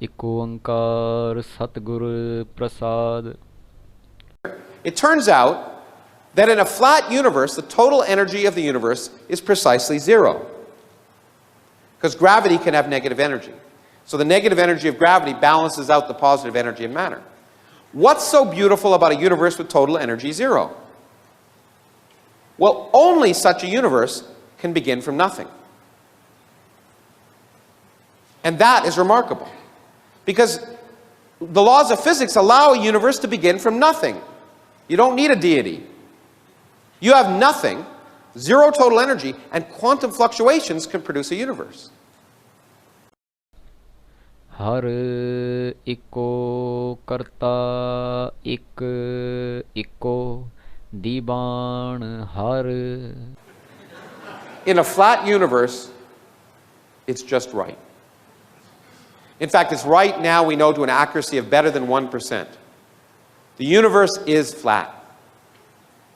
ਏਕ ਓੰਕਾਰ ਸਤਿਗੁਰ ਪ੍ਰਸਾਦ. It turns out that in a flat universe, the total energy of the universe is precisely zero. Because gravity can have negative energy. So the negative energy of gravity balances out the positive energy of matter. What's so beautiful about a universe with total energy zero? Well, only such a universe can begin from nothing. And that is remarkable. Because the laws of physics allow a universe to begin from nothing. You don't need a deity. You have nothing, zero total energy, and quantum fluctuations can produce a universe. ਹਰ ਇੱਕੋ ਕਰਤਾ ਇੱਕ ਇੱਕੋ ਦੀਵਾਨ ਹਰ. In a flat universe, it's just right. In fact, it's right now, we know, to an accuracy of better than 1%. The universe is flat.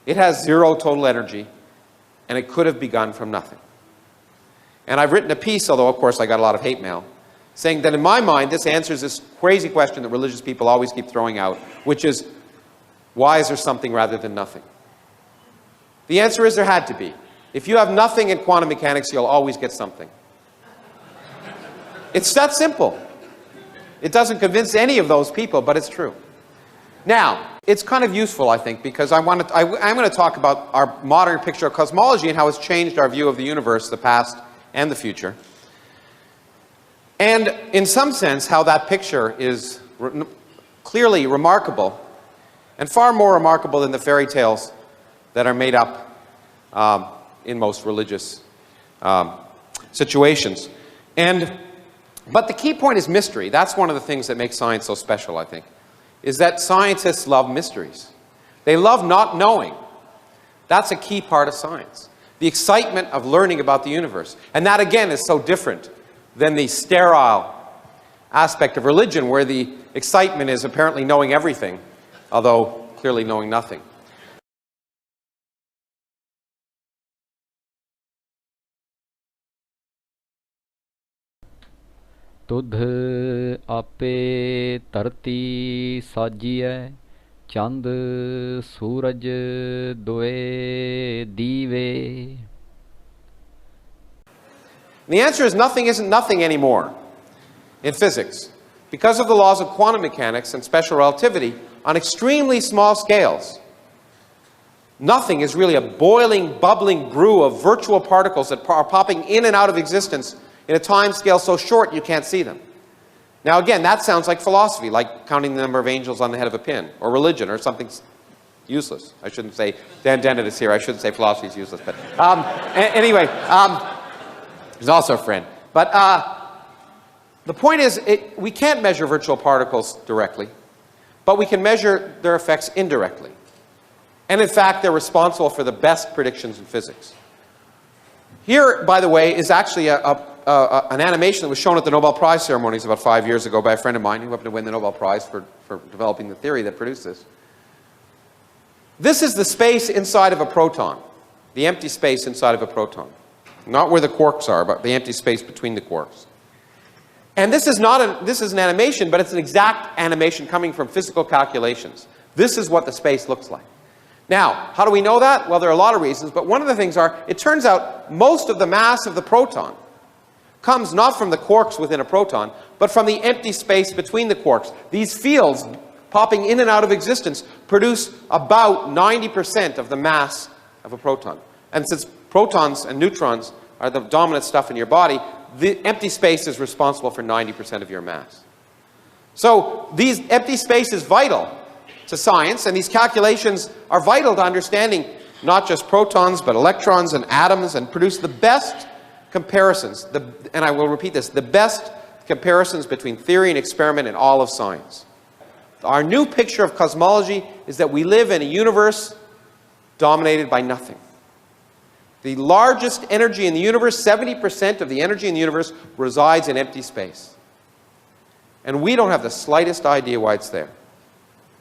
It has zero total energy, and it could have begun from nothing. And I've written a piece, although of course I got a lot of hate mail, saying that in my mind this answers this crazy question that religious people always keep throwing out, which is, why is there something rather than nothing? The answer is there had to be. If you have nothing in quantum mechanics, you'll always get something. It's that simple. It doesn't convince any of those people, but it's true. Now, it's kind of useful, I think, because I'm going to talk about our modern picture of cosmology and how it's changed our view of the universe, the past and the future. And in some sense, how that picture is clearly remarkable, and far more remarkable than the fairy tales that are made up in most religious situations. But the key point is mystery. That's one of the things that makes science so special, I think, is that scientists love mysteries. They love not knowing. That's a key part of science. The excitement of learning about the universe. And that, again, is so different than the sterile aspect of religion, where the excitement is apparently knowing everything, although clearly knowing nothing. ਤੁਧ ਆਪੇ ਧਰਤੀ ਸਾਜੀਐ ਚੰਦ ਸੂਰਜ ਦੋਏ ਦੀਵੇ. And the answer is nothing isn't nothing anymore in physics. Because of the laws of quantum mechanics and special relativity, on extremely small scales, nothing is really a boiling, bubbling brew of virtual particles that are popping in and out of existence in a time scale so short you can't see them. Now again, that sounds like philosophy, like counting the number of angels on the head of a pin, or religion, or something useless. I shouldn't say, Dan Dennett is here, I shouldn't say philosophy is useless, but anyway, he's also a friend. But the point is, we can't measure virtual particles directly, but we can measure their effects indirectly. And in fact, they're responsible for the best predictions in physics. Here, by the way, is actually an animation that was shown at the Nobel Prize ceremonies about 5 years ago by a friend of mine who happened to win the Nobel Prize for developing the theory that produced this. This is the space inside of a proton, the empty space inside of a proton. Not where the quarks are, but the empty space between the quarks. And this is an animation, but it's an exact animation coming from physical calculations. This is what the space looks like. Now, how do we know that? Well, there are a lot of reasons, but one of the things are, it turns out most of the mass of the proton comes not from the quarks within a proton, but from the empty space between the quarks. These fields popping in and out of existence produce about 90% of the mass of a proton. And since protons and neutrons are the dominant stuff in your body, the empty space is responsible for 90% of your mass. So these empty space is vital to science, and these calculations are vital to understanding not just protons, but electrons and atoms, and produce the best comparisons, and I will repeat this, the best comparisons between theory and experiment in all of science. Our new picture of cosmology is that we live in a universe dominated by nothing. The largest energy in the universe, 70% of the energy in the universe, resides in empty space. And we don't have the slightest idea why it's there.